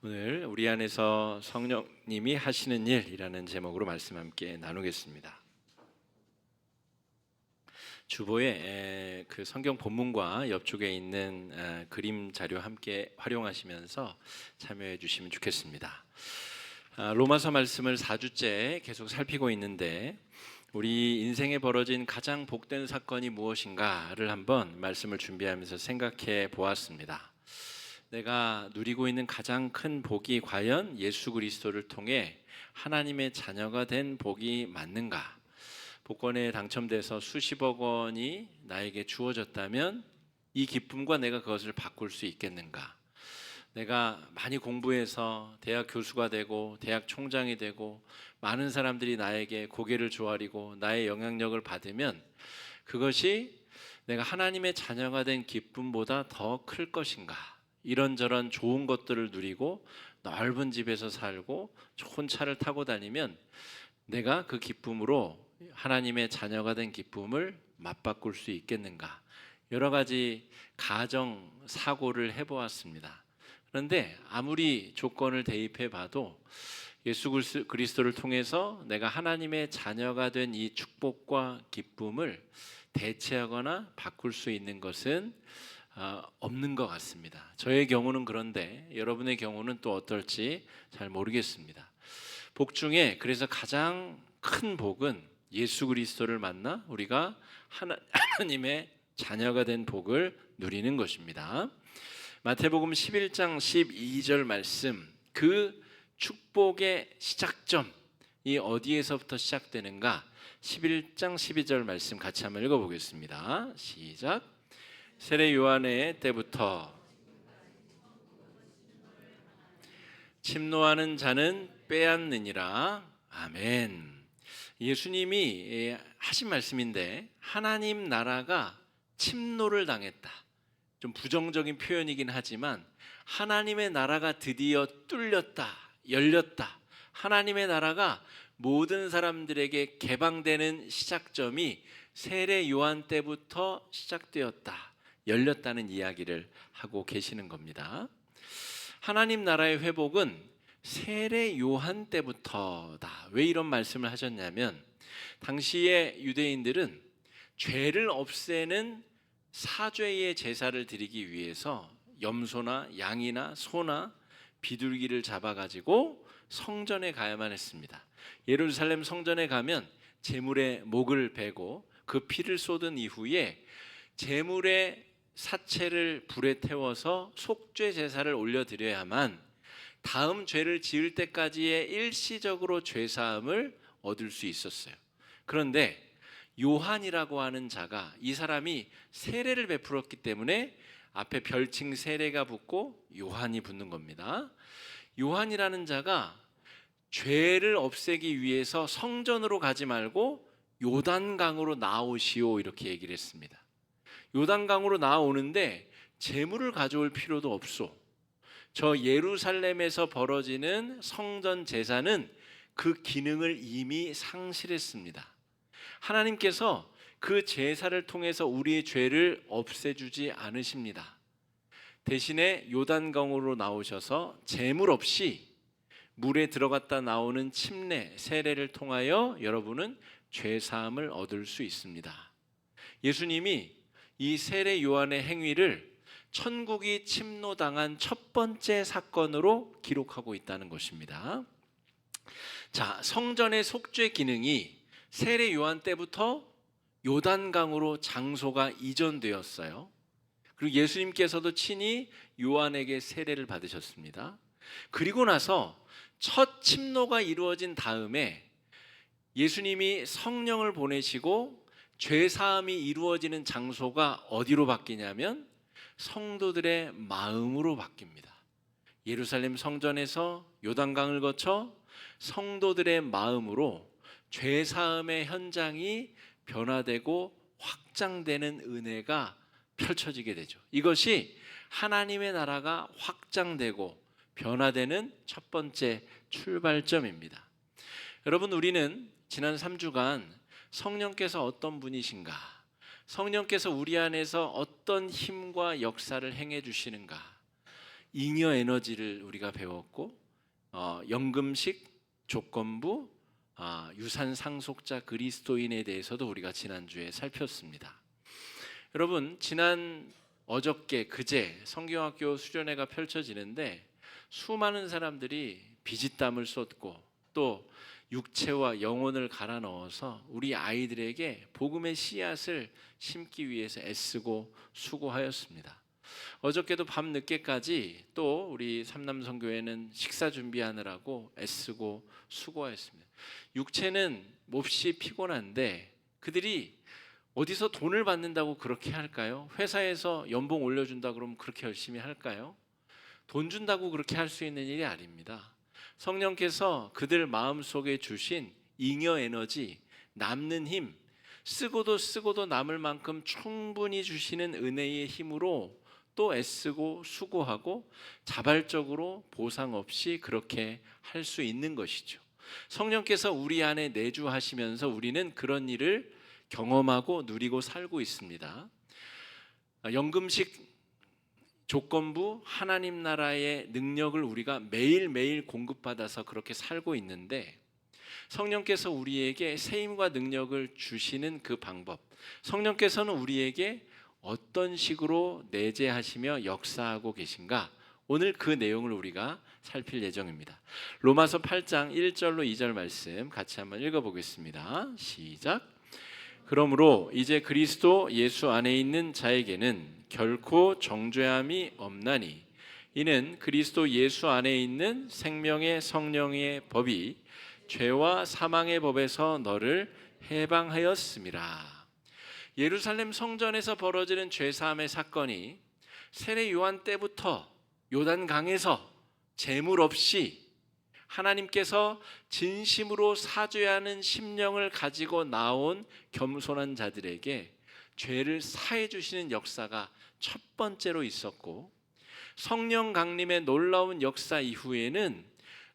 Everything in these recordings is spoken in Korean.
오늘 우리 안에서 성령님이 하시는 일이라는 제목으로 말씀 함께 나누겠습니다. 주보에 그 성경 본문과 옆쪽에 있는 그림 자료 함께 활용하시면서 참여해 주시면 좋겠습니다. 로마서 말씀을 4주째 계속 살피고 있는데 우리 인생에 벌어진 가장 복된 사건이 무엇인가를 한번 말씀을 준비하면서 생각해 보았습니다. 내가 누리고 있는 가장 큰 복이 과연 예수 그리스도를 통해 하나님의 자녀가 된 복이 맞는가? 복권에 당첨돼서 수십억 원이 나에게 주어졌다면 이 기쁨과 내가 그것을 바꿀 수 있겠는가? 내가 많이 공부해서 대학 교수가 되고 대학 총장이 되고 많은 사람들이 나에게 고개를 조아리고 나의 영향력을 받으면 그것이 내가 하나님의 자녀가 된 기쁨보다 더 클 것인가? 이런저런 좋은 것들을 누리고 넓은 집에서 살고 좋은 차를 타고 다니면 내가 그 기쁨으로 하나님의 자녀가 된 기쁨을 맞바꿀 수 있겠는가? 여러 가지 가정 사고를 해보았습니다. 그런데 아무리 조건을 대입해 봐도 예수 그리스도를 통해서 내가 하나님의 자녀가 된 이 축복과 기쁨을 대체하거나 바꿀 수 있는 것은 없는 것 같습니다. 저의 경우는 그런데 여러분의 경우는 또 어떨지 잘 모르겠습니다. 복 중에 그래서 가장 큰 복은 예수 그리스도를 만나 우리가 하나님의 자녀가 된 복을 누리는 것입니다. 마태복음 11장 12절 말씀, 그 축복의 시작점이 어디에서부터 시작되는가? 11장 12절 말씀 같이 한번 읽어보겠습니다. 시작. 세례 요한의 때부터 침노하는 자는 빼앗느니라. 아멘. 예수님이 하신 말씀인데 하나님 나라가 침노를 당했다. 좀 부정적인 표현이긴 하지만 하나님의 나라가 드디어 뚫렸다, 열렸다. 하나님의 나라가 모든 사람들에게 개방되는 시작점이 세례 요한 때부터 시작되었다, 열렸다는 이야기를 하고 계시는 겁니다. 하나님 나라의 회복은 세례 요한 때부터다. 왜 이런 말씀을 하셨냐면 당시의 유대인들은 죄를 없애는 사죄의 제사를 드리기 위해서 염소나 양이나 소나 비둘기를 잡아가지고 성전에 가야만 했습니다. 예루살렘 성전에 가면 제물의 목을 베고 그 피를 쏟은 이후에 제물의 사체를 불에 태워서 속죄 제사를 올려드려야만 다음 죄를 지을 때까지의 일시적으로 죄사함을 얻을 수 있었어요. 그런데 요한이라고 하는 자가, 이 사람이 세례를 베풀었기 때문에 앞에 별칭 세례가 붙고 요한이 붙는 겁니다. 요한이라는 자가 죄를 없애기 위해서 성전으로 가지 말고 요단강으로 나오시오 이렇게 얘기를 했습니다. 요단강으로 나오는데 제물을 가져올 필요도 없소. 저 예루살렘에서 벌어지는 성전 제사는 그 기능을 이미 상실했습니다. 하나님께서 그 제사를 통해서 우리의 죄를 없애주지 않으십니다. 대신에 요단강으로 나오셔서 제물 없이 물에 들어갔다 나오는 침례, 세례를 통하여 여러분은 죄사함을 얻을 수 있습니다. 예수님이 이 세례 요한의 행위를 천국이 침노당한 첫 번째 사건으로 기록하고 있다는 것입니다. 자, 성전의 속죄 기능이 세례 요한 때부터 요단강으로 장소가 이전되었어요. 그리고 예수님께서도 친히 요한에게 세례를 받으셨습니다. 그리고 나서 첫 침노가 이루어진 다음에 예수님이 성령을 보내시고 죄사함이 이루어지는 장소가 어디로 바뀌냐면 성도들의 마음으로 바뀝니다. 예루살렘 성전에서 요단강을 거쳐 성도들의 마음으로 죄사함의 현장이 변화되고 확장되는 은혜가 펼쳐지게 되죠. 이것이 하나님의 나라가 확장되고 변화되는 첫 번째 출발점입니다. 여러분, 우리는 지난 3주간 성령께서 어떤 분이신가, 성령께서 우리 안에서 어떤 힘과 역사를 행해 주시는가, 잉여 에너지를 우리가 배웠고 연금식, 조건부, 유산 상속자 그리스도인에 대해서도 우리가 지난주에 살폈습니다. 여러분, 어저께 그제 성경학교 수련회가 펼쳐지는데 수많은 사람들이 비지땀을 쏟고 또 육체와 영혼을 갈아 넣어서 우리 아이들에게 복음의 씨앗을 심기 위해서 애쓰고 수고하였습니다. 어저께도 밤 늦게까지 또 우리 삼남성교회는 식사 준비하느라고 애쓰고 수고하였습니다. 육체는 몹시 피곤한데 그들이 어디서 돈을 받는다고 그렇게 할까요? 회사에서 연봉 올려준다 그러면 그렇게 열심히 할까요? 돈 준다고 그렇게 할 수 있는 일이 아닙니다. 성령께서 그들 마음속에 주신 잉여 에너지, 남는 힘, 쓰고도 남을 만큼 충분히 주시는 은혜의 힘으로 또 애쓰고 수고하고 자발적으로 보상 없이 그렇게 할 수 있는 것이죠. 성령께서 우리 안에 내주하시면서 우리는 그런 일을 경험하고 누리고 살고 있습니다. 연금식, 조건부, 하나님 나라의 능력을 우리가 매일매일 공급받아서 그렇게 살고 있는데 성령께서 우리에게 세임과 능력을 주시는 그 방법, 성령께서는 우리에게 어떤 식으로 내재하시며 역사하고 계신가, 오늘 그 내용을 우리가 살필 예정입니다. 로마서 8장 1절로 2절 말씀 같이 한번 읽어보겠습니다. 시작. 그러므로 이제 그리스도 예수 안에 있는 자에게는 결코 정죄함이 없나니 이는 그리스도 예수 안에 있는 생명의 성령의 법이 죄와 사망의 법에서 너를 해방하였음이라. 예루살렘 성전에서 벌어지는 죄사함의 사건이 세례 요한 때부터 요단강에서 제물 없이 하나님께서 진심으로 사죄하는 심령을 가지고 나온 겸손한 자들에게 죄를 사해 주시는 역사가 첫 번째로 있었고, 성령 강림의 놀라운 역사 이후에는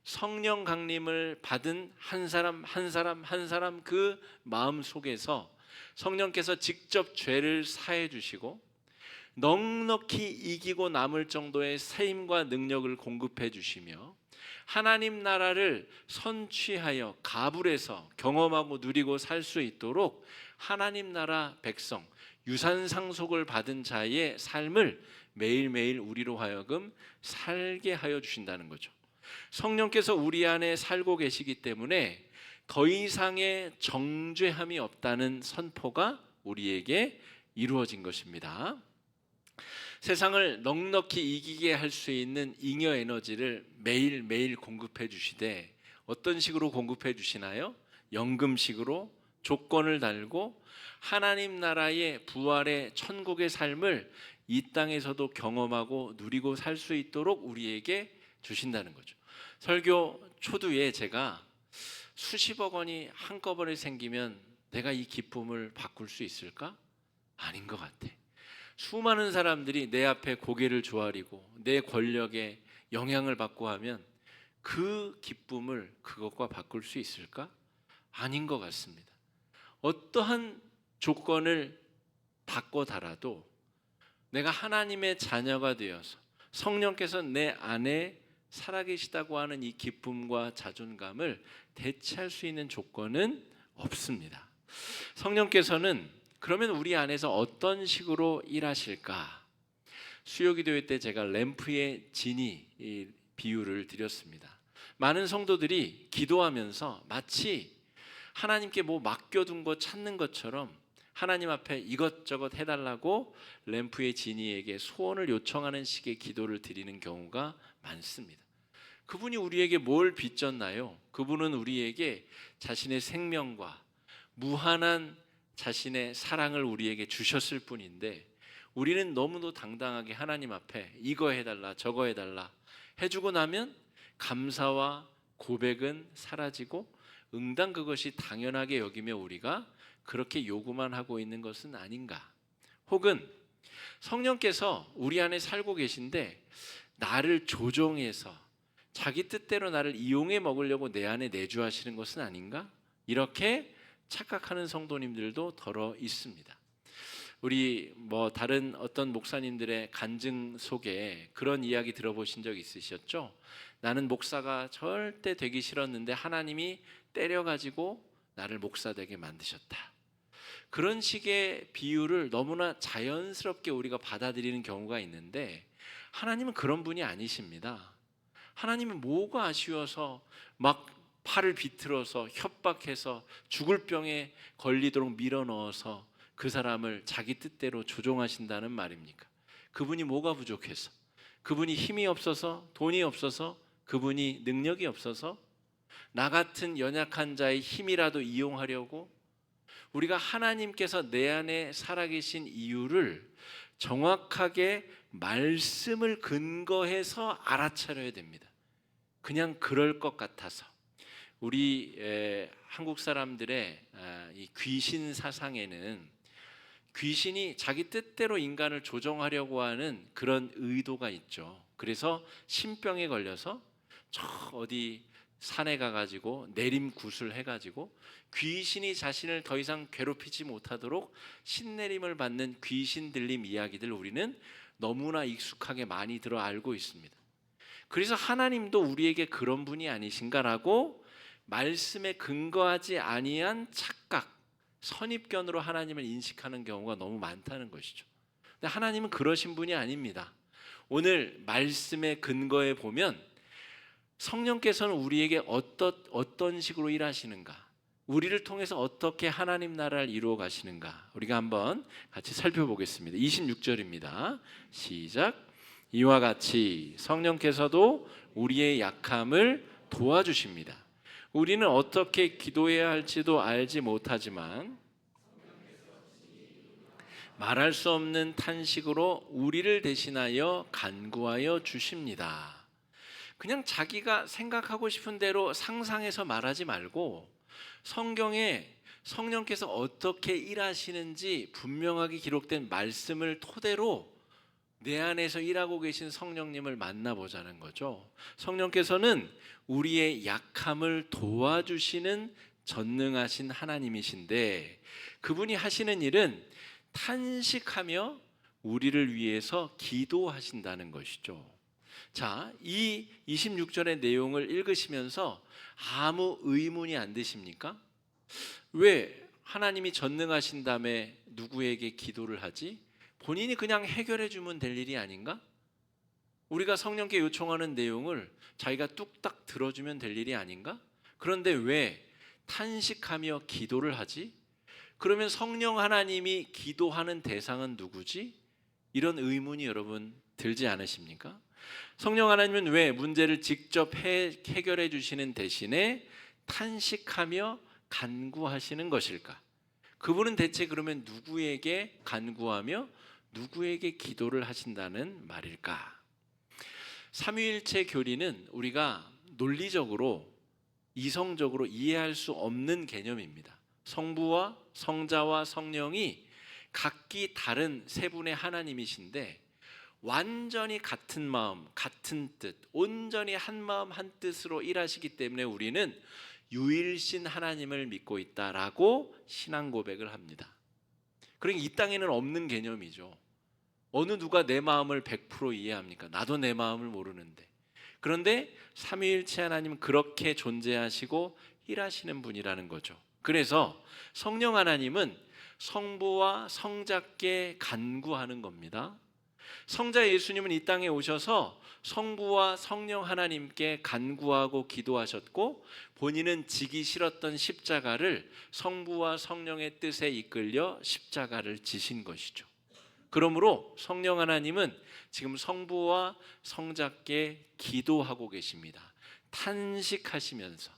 성령 강림을 받은 한 사람 그 마음 속에서 성령께서 직접 죄를 사해 주시고 넉넉히 이기고 남을 정도의 세임과 능력을 공급해 주시며 하나님 나라를 선취하여 가불해서 경험하고 누리고 살 수 있도록 하나님 나라 백성, 유산 상속을 받은 자의 삶을 매일매일 우리로 하여금 살게 하여 주신다는 거죠. 성령께서 우리 안에 살고 계시기 때문에 더 이상의 정죄함이 없다는 선포가 우리에게 이루어진 것입니다. 세상을 넉넉히 이기게 할 수 있는 잉여 에너지를 매일매일 공급해 주시되 어떤 식으로 공급해 주시나요? 연금식으로 조건을 달고 하나님 나라의 부활의 천국의 삶을 이 땅에서도 경험하고 누리고 살 수 있도록 우리에게 주신다는 거죠. 설교 초두에 제가 수십억 원이 한꺼번에 생기면 내가 이 기쁨을 바꿀 수 있을까? 아닌 것 같아. 수많은 사람들이 내 앞에 고개를 조아리고 내 권력에 영향을 받고 하면 그 기쁨을 그것과 바꿀 수 있을까? 아닌 것 같습니다. 어떠한 조건을 바꿔 달아도 내가 하나님의 자녀가 되어서 성령께서 내 안에 살아계시다고 하는 이 기쁨과 자존감을 대체할 수 있는 조건은 없습니다. 성령께서는 그러면 우리 안에서 어떤 식으로 일하실까? 수요기도회 때 제가 램프의 진이 비유를 드렸습니다. 많은 성도들이 기도하면서 마치 하나님께 뭐 맡겨둔 거 찾는 것처럼 하나님 앞에 이것저것 해달라고 램프의 지니에게 소원을 요청하는 식의 기도를 드리는 경우가 많습니다. 그분이 우리에게 뭘 빚졌나요? 그분은 우리에게 자신의 생명과 무한한 자신의 사랑을 우리에게 주셨을 뿐인데 우리는 너무도 당당하게 하나님 앞에 이거 해달라 저거 해달라 해주고 나면 감사와 고백은 사라지고 응당 그것이 당연하게 여기며 우리가 그렇게 요구만 하고 있는 것은 아닌가? 혹은 성령께서 우리 안에 살고 계신데 나를 조종해서 자기 뜻대로 나를 이용해 먹으려고 내 안에 내주하시는 것은 아닌가? 이렇게 착각하는 성도님들도 더러 있습니다. 우리 다른 어떤 목사님들의 간증 속에 그런 이야기 들어보신 적 있으셨죠? 나는 목사가 절대 되기 싫었는데 하나님이 때려가지고 나를 목사 되게 만드셨다. 그런 식의 비유를 너무나 자연스럽게 우리가 받아들이는 경우가 있는데, 하나님은 그런 분이 아니십니다. 하나님은 뭐가 아쉬워서 막 팔을 비틀어서 협박해서 죽을 병에 걸리도록 밀어넣어서 그 사람을 자기 뜻대로 조종하신다는 말입니까? 그분이 뭐가 부족해서? 그분이 힘이 없어서? 돈이 없어서? 그분이 능력이 없어서? 나 같은 연약한 자의 힘이라도 이용하려고? 우리가 하나님께서 내 안에 살아계신 이유를 정확하게 말씀을 근거해서 알아차려야 됩니다. 그냥 그럴 것 같아서. 우리 한국 사람들의 이 귀신 사상에는 귀신이 자기 뜻대로 인간을 조종하려고 하는 그런 의도가 있죠. 그래서 신병에 걸려서 저 어디 산에 가가지고 내림굿을 해가지고 귀신이 자신을 더 이상 괴롭히지 못하도록 신내림을 받는 귀신 들림 이야기들 우리는 너무나 익숙하게 많이 들어 알고 있습니다. 그래서 하나님도 우리에게 그런 분이 아니신가라고 말씀에 근거하지 아니한 착각, 선입견으로 하나님을 인식하는 경우가 너무 많다는 것이죠. 근데 하나님은 그러신 분이 아닙니다. 오늘 말씀의 근거에 보면 성령께서는 우리에게 어떤 식으로 일하시는가, 우리를 통해서 어떻게 하나님 나라를 이루어 가시는가, 우리가 한번 같이 살펴보겠습니다. 26절입니다. 시작. 이와 같이 성령께서도 우리의 약함을 도와주십니다. 우리는 어떻게 기도해야 할지도 알지 못하지만 말할 수 없는 탄식으로 우리를 대신하여 간구하여 주십니다. 그냥 자기가 생각하고 싶은 대로 상상해서 말하지 말고 성경에 성령께서 어떻게 일하시는지 분명하게 기록된 말씀을 토대로 내 안에서 일하고 계신 성령님을 만나보자는 거죠. 성령께서는 우리의 약함을 도와주시는 전능하신 하나님이신데, 그분이 하시는 일은 탄식하며 우리를 위해서 기도하신다는 것이죠. 자, 이 26절의 내용을 읽으시면서 아무 의문이 안 드십니까? 왜 하나님이 전능하신 다음에 누구에게 기도를 하지? 본인이 그냥 해결해 주면 될 일이 아닌가? 우리가 성령께 요청하는 내용을 자기가 뚝딱 들어주면 될 일이 아닌가? 그런데 왜 탄식하며 기도를 하지? 그러면 성령 하나님이 기도하는 대상은 누구지? 이런 의문이 여러분 들지 않으십니까? 성령 하나님은 왜 문제를 직접 해결해 주시는 대신에 탄식하며 간구하시는 것일까? 그분은 대체 그러면 누구에게 간구하며 누구에게 기도를 하신다는 말일까? 삼위일체 교리는 우리가 논리적으로 이성적으로 이해할 수 없는 개념입니다. 성부와 성자와 성령이 각기 다른 세 분의 하나님이신데 완전히 같은 마음, 같은 뜻, 온전히 한 마음 한 뜻으로 일하시기 때문에 우리는 유일신 하나님을 믿고 있다라고 신앙 고백을 합니다. 그러니까 이 땅에는 없는 개념이죠. 어느 누가 내 마음을 100% 이해합니까? 나도 내 마음을 모르는데. 그런데 삼위일체 하나님은 그렇게 존재하시고 일하시는 분이라는 거죠. 그래서 성령 하나님은 성부와 성자께 간구하는 겁니다. 성자 예수님은 이 땅에 오셔서 성부와 성령 하나님께 간구하고 기도하셨고, 본인은 지기 싫었던 십자가를 성부와 성령의 뜻에 이끌려 십자가를 지신 것이죠. 그러므로 성령 하나님은 지금 성부와 성자께 기도하고 계십니다. 탄식하시면서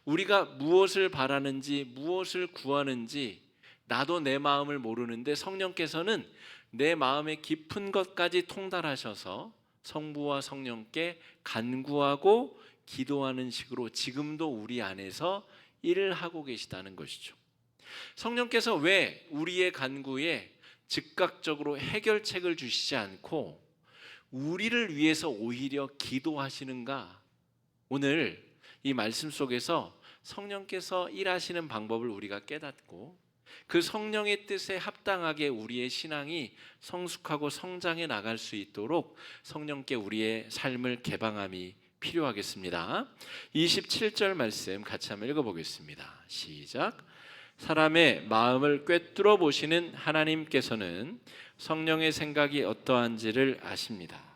우리가 무엇을 바라는지 무엇을 구하는지 나도 내 마음을 모르는데 성령께서는 내 마음의 깊은 것까지 통달하셔서 성부와 성령께 간구하고 기도하는 식으로 지금도 우리 안에서 일을 하고 계시다는 것이죠. 성령께서 왜 우리의 간구에 즉각적으로 해결책을 주시지 않고 우리를 위해서 오히려 기도하시는가? 오늘 이 말씀 속에서 성령께서 일하시는 방법을 우리가 깨닫고 그 성령의 뜻에 합당하게 우리의 신앙이 성숙하고 성장해 나갈 수 있도록 성령께 우리의 삶을 개방함이 필요하겠습니다. 27절 말씀 같이 한번 읽어보겠습니다. 시작. 사람의 마음을 꿰뚫어 보시는 하나님께서는 성령의 생각이 어떠한지를 아십니다.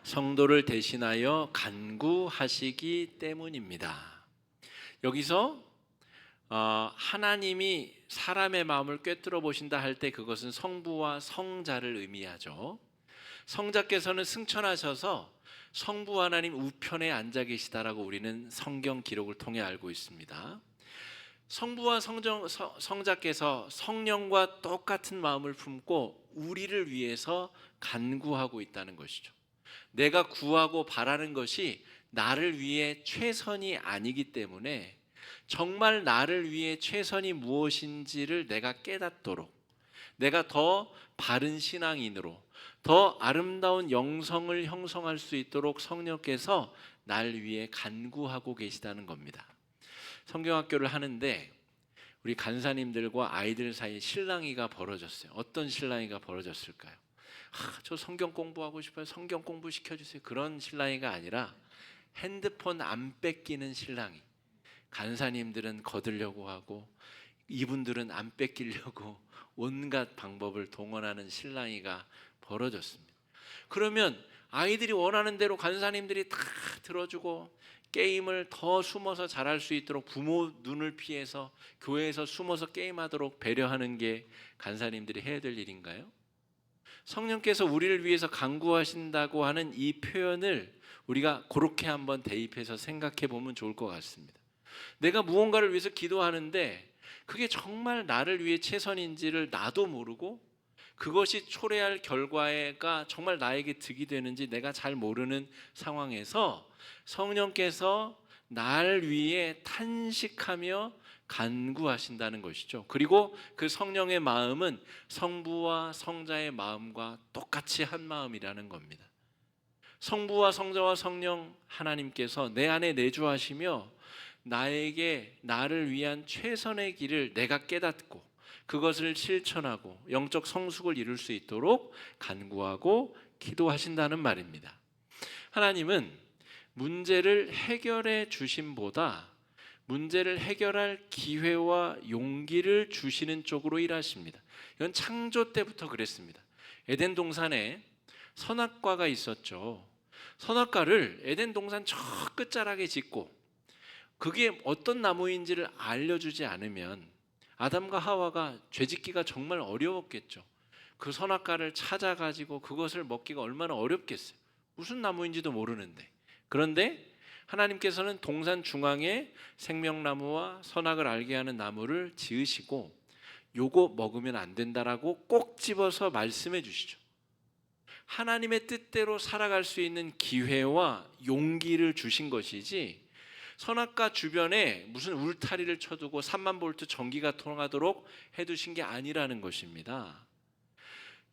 성도를 대신하여 간구하시기 때문입니다. 여기서 하나님이 사람의 마음을 꿰뚫어 보신다 할 때 그것은 성부와 성자를 의미하죠. 성자께서는 승천하셔서 성부 하나님 우편에 앉아 계시다라고 우리는 성경 기록을 통해 알고 있습니다. 성부와 성자께서 성령과 똑같은 마음을 품고 우리를 위해서 간구하고 있다는 것이죠. 내가 구하고 바라는 것이 나를 위해 최선이 아니기 때문에 정말 나를 위해 최선이 무엇인지를 내가 깨닫도록, 내가 더 바른 신앙인으로 더 아름다운 영성을 형성할 수 있도록 성령께서 날 위해 간구하고 계시다는 겁니다. 성경학교를 하는데 우리 간사님들과 아이들 사이에 실랑이가 벌어졌어요. 어떤 실랑이가 벌어졌을까요? 저 성경 공부하고 싶어요. 성경 공부 시켜주세요. 그런 실랑이가 아니라 핸드폰 안 뺏기는 실랑이. 간사님들은 거들려고 하고 이분들은 안 뺏기려고 온갖 방법을 동원하는 실랑이가 벌어졌습니다. 그러면 아이들이 원하는 대로 간사님들이 다 들어주고 게임을 더 숨어서 잘할 수 있도록 부모 눈을 피해서 교회에서 숨어서 게임하도록 배려하는 게 간사님들이 해야 될 일인가요? 성령께서 우리를 위해서 간구하신다고 하는 이 표현을 우리가 그렇게 한번 대입해서 생각해 보면 좋을 것 같습니다. 내가 무언가를 위해서 기도하는데 그게 정말 나를 위해 최선인지를 나도 모르고 그것이 초래할 결과가 정말 나에게 득이 되는지 내가 잘 모르는 상황에서 성령께서 날 위해 탄식하며 간구하신다는 것이죠. 그리고 그 성령의 마음은 성부와 성자의 마음과 똑같이 한 마음이라는 겁니다. 성부와 성자와 성령 하나님께서 내 안에 내주하시며 나에게 나를 위한 최선의 길을 내가 깨닫고 그것을 실천하고 영적 성숙을 이룰 수 있도록 간구하고 기도하신다는 말입니다. 하나님은 문제를 해결해 주심보다 문제를 해결할 기회와 용기를 주시는 쪽으로 일하십니다. 이건 창조 때부터 그랬습니다. 에덴 동산에 선악과가 있었죠. 선악과를 에덴 동산 저 끝자락에 짓고 그게 어떤 나무인지를 알려주지 않으면 아담과 하와가 죄짓기가 정말 어려웠겠죠. 그 선악과를 찾아가지고 그것을 먹기가 얼마나 어렵겠어요. 무슨 나무인지도 모르는데. 그런데 하나님께서는 동산 중앙에 생명나무와 선악을 알게 하는 나무를 지으시고 요거 먹으면 안 된다라고 꼭 집어서 말씀해 주시죠. 하나님의 뜻대로 살아갈 수 있는 기회와 용기를 주신 것이지 선악과 주변에 무슨 울타리를 쳐두고 3만 볼트 전기가 통하도록 해두신 게 아니라는 것입니다.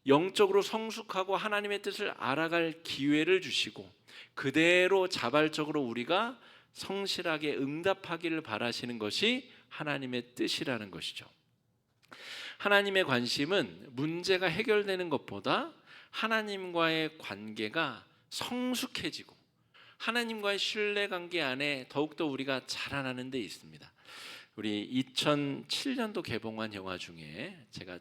영적으로 성숙하고 하나님의 뜻을 알아갈 기회를 주시고 그대로 자발적으로 우리가 성실하게 응답하기를 바라시는 것이 하나님의 뜻이라는 것이죠. 하나님의 관심은 문제가 해결되는 것보다 하나님과의 관계가 성숙해지고 하나님과의 신뢰관계 안에 더욱더 우리가 자라나는 데 있습니다. 우리 2007년도 개봉한 영화 중에 제가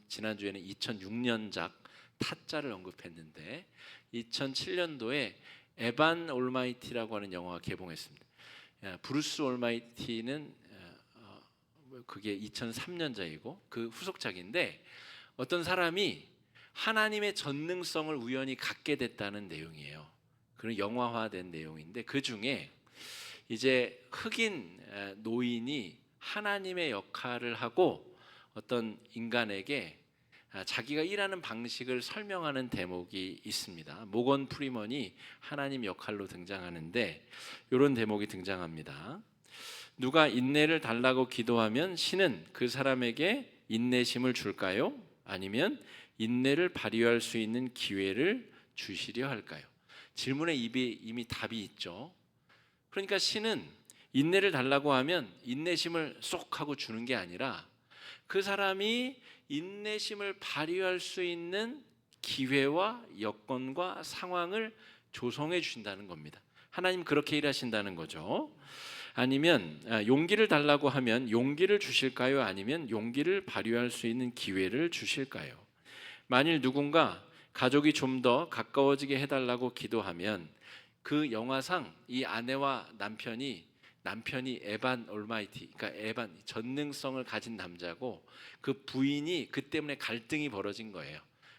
지난주에는 2006년작 타짜를 언급했는데 2007년도에 에반 올마이티라고 하는 영화가 개봉했습니다. 브루스 올마이티는 그게 2003년작이고 그 후속작인데 어떤 사람이 하나님의 전능성을 우연히 갖게 됐다는 내용이에요. 그런 영화화된 내용인데 그 중에 이제 흑인 노인이 하나님의 역할을 하고 어떤 인간에게 자기가 일하는 방식을 설명하는 대목이 있습니다. 모건 프리먼이 하나님 역할로 등장하는데 이런 대목이 등장합니다. 누가 인내를 달라고 기도하면 신은 그 사람에게 인내심을 줄까요? 아니면 인내를 발휘할 수 있는 기회를 주시려 할까요? 질문에 이미 답이 있죠. 그러니까 신은 인내를 달라고 하면 인내심을 쏙 하고 주는 게 아니라 그 사람이 인내심을 발휘할 수 있는 기회와 여건과 상황을 조성해 주신다는 겁니다. 하나님 그렇게 일하신다는 거죠. 아니면 용기를 달라고 하면 용기를 주실까요? 아니면 용기를 발휘할 수 있는 기회를 주실까요? 만일 누군가 가족이 좀 더 가까워지게 해달라고 기도하면 그 영화상 이 아내와 남편이 에반 올마이티, 그러니까 에반 전능성을 가진 남자고 그 부인이 그 때문에 갈등이 벌어진 거예요.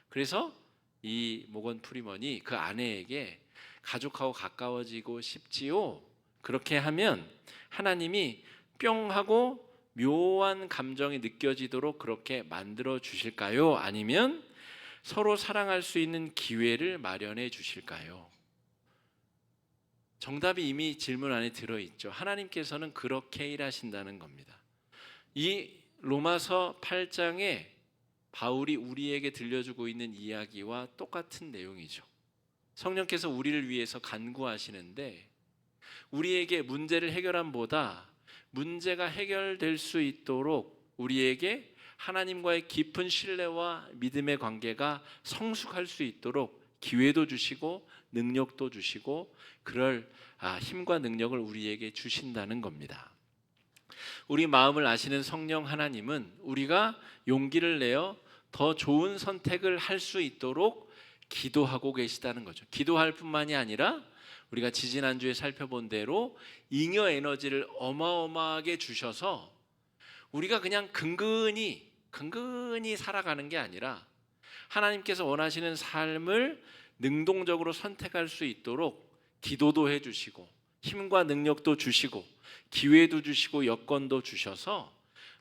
그래서 이 모건 프리먼이 그 아내에게 가족하고 가까워지고 싶지요? 그렇게 하면 하나님이 뿅 하고 묘한 감정이 느껴지도록 그렇게 만들어 주실까요? 아니면 서로 사랑할 수 있는 기회를 마련해 주실까요? 정답이 이미 질문 안에 들어있죠. 하나님께서는 그렇게 일하신다는 겁니다. 이 로마서 8장에 바울이 우리에게 들려주고 있는 이야기와 똑같은 내용이죠. 성령께서 우리를 위해서 간구하시는데 우리에게 문제를 해결함보다 문제가 해결될 수 있도록 우리에게 하나님과의 깊은 신뢰와 믿음의 관계가 성숙할 수 있도록 기회도 주시고 능력도 주시고 그럴 힘과 능력을 우리에게 주신다는 겁니다. 우리 마음을 아시는 성령 하나님은 우리가 용기를 내어 더 좋은 선택을 할 수 있도록 기도하고 계시다는 거죠. 기도할 뿐만이 아니라 우리가 지지난주에 살펴본 대로 잉여 에너지를 어마어마하게 주셔서 우리가 그냥 근근히 살아가는 게 아니라 하나님께서 원하시는 삶을 능동적으로 선택할 수 있도록 기도도 해주시고 힘과 능력도 주시고 기회도 주시고 여건도 주셔서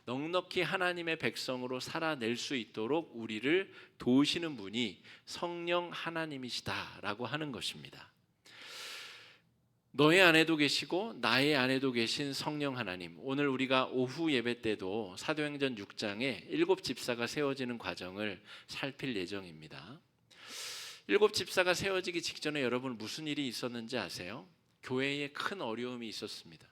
넉넉히 하나님의 백성으로 살아낼 수 있도록 우리를 도우시는 분이 성령 하나님이시다라고 하는 것입니다. 너의 안에도 계시고 나의 안에도 계신 성령 하나님, 오늘 우리가 오후 예배 때도 사도행전 6장에 7 집사가 세워지는 과정을 살필 예정입니다. 7 집사가 세워지기 직전에 여러분 무슨 일이 있었는지 아세요? 교회에 큰 어려움이 있었습니다.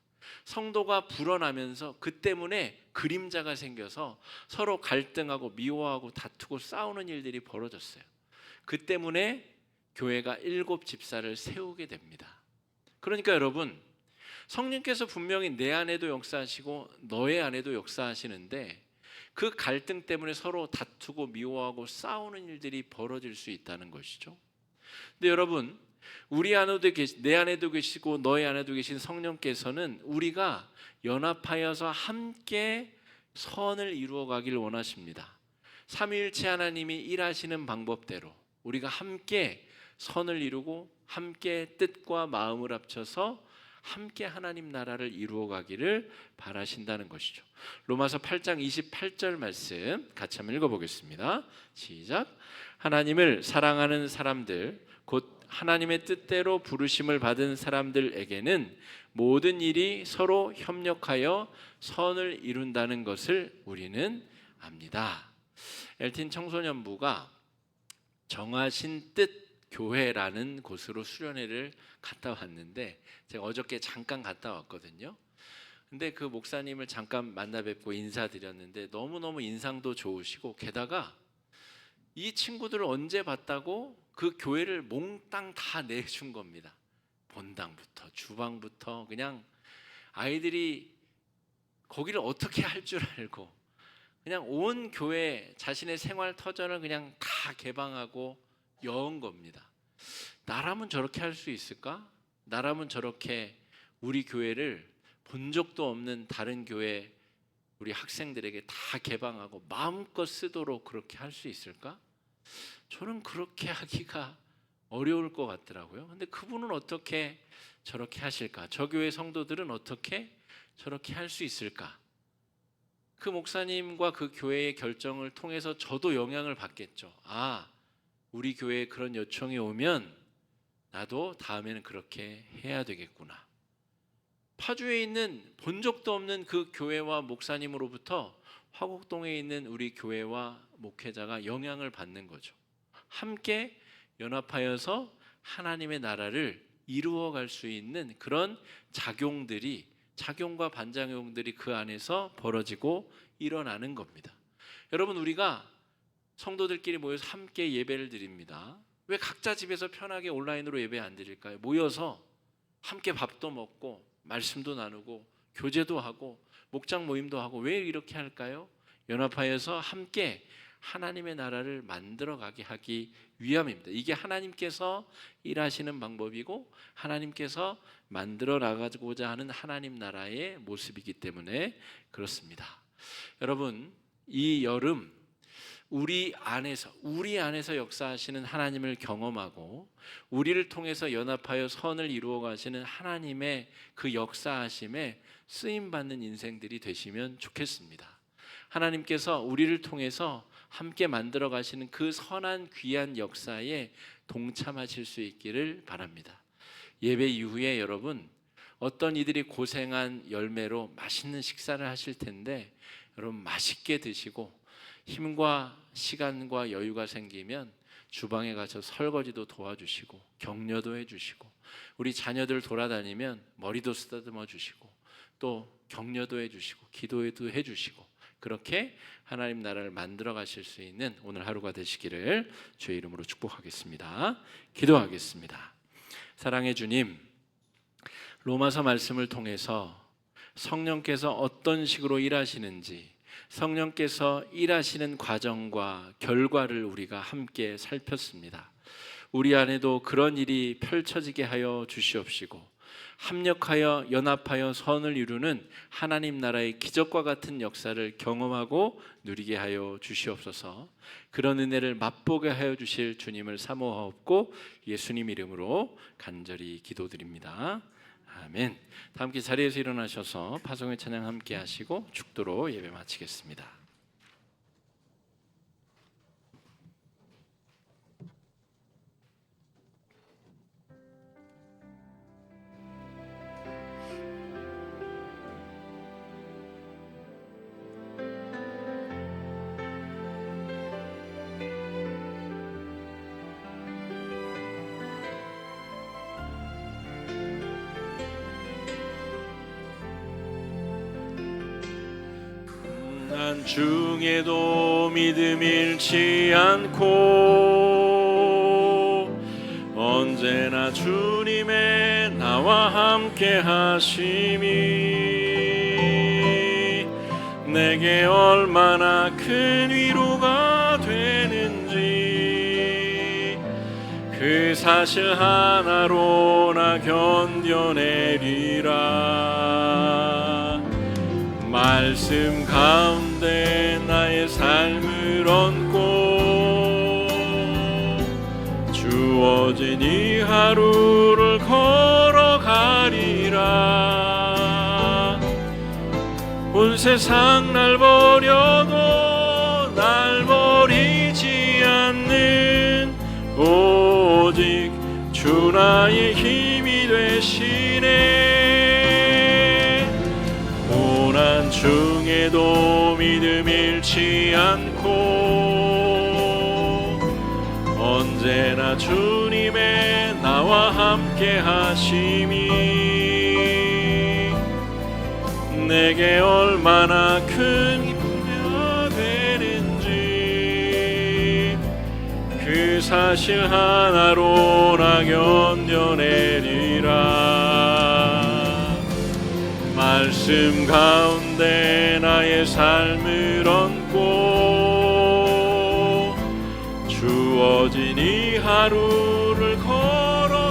성도가 불어나면서 그 때문에 그림자가 생겨서 서로 갈등하고 미워하고 다투고 싸우는 일들이 벌어졌어요. 그 때문에 교회가 7 집사를 세우게 됩니다. 그러니까 여러분, 성령께서 분명히 내 안에도 역사하시고 너의 안에도 역사하시는데 그 갈등 때문에 서로 다투고 미워하고 싸우는 일들이 벌어질 수 있다는 것이죠. 근데 여러분, 내 안에도 계시고 너의 안에도 계신 성령께서는 우리가 연합하여서 함께 선을 이루어 가기를 원하십니다. 삼위일체 하나님이 일하시는 방법대로 우리가 함께 선을 이루고 함께 뜻과 마음을 합쳐서 함께 하나님 나라를 이루어 가기를 바라신다는 것이죠. 로마서 8장 28절 말씀 같이 한번 읽어보겠습니다. 시작. 하나님을 사랑하는 사람들 곧 하나님의 뜻대로 부르심을 받은 사람들에게는 모든 일이 서로 협력하여 선을 이룬다는 것을 우리는 압니다. 엘틴 청소년부가 정하신 뜻 교회라는 곳으로 수련회를 갔다 왔는데 제가 어저께 잠깐 갔다 왔거든요. 근데 그 목사님을 잠깐 만나 뵙고 인사드렸는데 너무너무 인상도 좋으시고 게다가 이 친구들을 언제 봤다고 그 교회를 몽땅 다 내준 겁니다. 본당부터 주방부터 그냥 아이들이 거기를 어떻게 할 줄 알고 그냥 온 교회 자신의 생활 터전을 그냥 다 개방하고 여은 겁니다. 나라면 저렇게 할 수 있을까? 나라면 저렇게 우리 교회를 본 적도 없는 다른 교회 우리 학생들에게 다 개방하고 마음껏 쓰도록 그렇게 할 수 있을까? 저는 그렇게 하기가 어려울 것 같더라고요. 근데 그분은 어떻게 저렇게 하실까? 저 교회 성도들은 어떻게 저렇게 할 수 있을까? 그 목사님과 그 교회의 결정을 통해서 저도 영향을 받겠죠. 우리 교회에 그런 요청이 오면 나도 다음에는 그렇게 해야 되겠구나. 파주에 있는 본 적도 없는 그 교회와 목사님으로부터 화곡동에 있는 우리 교회와 목회자가 영향을 받는 거죠. 함께 연합하여서 하나님의 나라를 이루어갈 수 있는 그런 작용들이 작용과 반작용들이 그 안에서 벌어지고 일어나는 겁니다. 여러분, 우리가 성도들끼리 모여서 함께 예배를 드립니다. 왜 각자 집에서 편하게 온라인으로 예배 안 드릴까요? 모여서 함께 밥도 먹고 말씀도 나누고 교제도 하고 목장 모임도 하고, 왜 이렇게 할까요? 연합하여서 함께 하나님의 나라를 만들어가게 하기 위함입니다. 이게 하나님께서 일하시는 방법이고 하나님께서 만들어 나가고자 하는 하나님 나라의 모습이기 때문에 그렇습니다. 여러분, 이 여름 우리 안에서 역사하시는 하나님을 경험하고 우리를 통해서 연합하여 선을 이루어 가시는 하나님의 그 역사하심에 쓰임받는 인생들이 되시면 좋겠습니다. 하나님께서 우리를 통해서 함께 만들어 가시는 그 선한 귀한 역사에 동참하실 수 있기를 바랍니다. 예배 이후에 여러분, 어떤 이들이 고생한 열매로 맛있는 식사를 하실 텐데, 여러분 맛있게 드시고 힘과 시간과 여유가 생기면 주방에 가서 설거지도 도와주시고 격려도 해주시고, 우리 자녀들 돌아다니면 머리도 쓰다듬어 주시고 또 격려도 해주시고 기도도 해주시고, 그렇게 하나님 나라를 만들어 가실 수 있는 오늘 하루가 되시기를 주의 이름으로 축복하겠습니다. 기도하겠습니다. 사랑의 주님, 로마서 말씀을 통해서 성령께서 어떤 식으로 일하시는지, 성령께서 일하시는 과정과 결과를 우리가 함께 살폈습니다. 우리 안에도 그런 일이 펼쳐지게 하여 주시옵시고, 합력하여 연합하여 선을 이루는 하나님 나라의 기적과 같은 역사를 경험하고 누리게 하여 주시옵소서. 그런 은혜를 맛보게 하여 주실 주님을 사모하옵고 예수님 이름으로 간절히 기도드립니다. 아멘. 다 함께 자리에서 일어나셔서 파송의 찬양 함께 하시고 축도로 예배 마치겠습니다. 중에도 믿음 잃지 않고 언제나 주님의 나와 함께 하심이 내게 얼마나 큰 위로가 되는지 그 사실 하나로 나 견뎌내리라. 말씀 가운데 나의 삶을 얹고 주어진 이 하루를 걸어가리라. 온 세상 날 버려도 날 버리지 않는 오직 주 나의 힘이 되시네. 고난 중에도 믿음 잃지 않고 언제나 주님의 나와 함께 하심이 내게 얼마나 큰 기쁨이 되는지 그 사실 하나로 나 견뎌내리라. 말씀 가운데 나의 삶을 얹고 주어진 이 하루를 걸어가리라.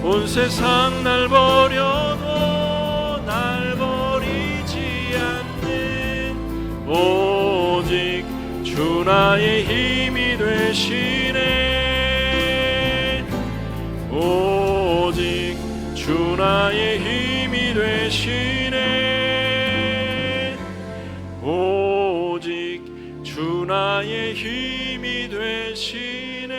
온 세상 날 버려도 날 버리지 않는 오직 주 나의 힘이 되시네. 오직 주 나의 힘이 되시네. 오직 주 나의 힘이 되시네.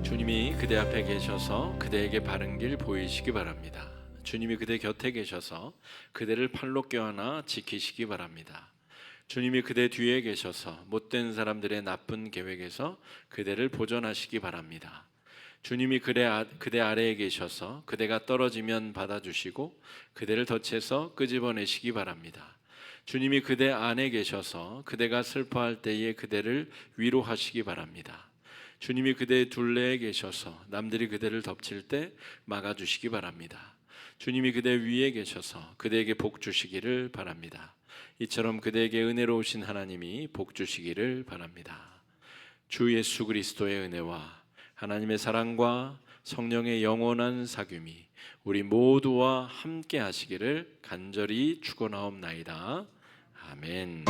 주님이 그대 앞에 계셔서 그대에게 바른 길 보이시기 바랍니다. 주님이 그대 곁에 계셔서 그대를 팔로 껴안아 지키시기 바랍니다. 주님이 그대 뒤에 계셔서 못된 사람들의 나쁜 계획에서 그대를 보존하시기 바랍니다. 주님이 그대 아래에 계셔서 그대가 떨어지면 받아주시고 그대를 덫에서 끄집어내시기 바랍니다. 주님이 그대 안에 계셔서 그대가 슬퍼할 때에 그대를 위로하시기 바랍니다. 주님이 그대 둘레에 계셔서 남들이 그대를 덮칠 때 막아주시기 바랍니다. 주님이 그대 위에 계셔서 그대에게 복 주시기를 바랍니다. 이처럼 그대에게 은혜로우신 하나님이 복 주시기를 바랍니다. 주 예수 그리스도의 은혜와 하나님의 사랑과 성령의 영원한 사귐이 우리 모두와 함께 하시기를 간절히 축원하옵나이다. 아멘.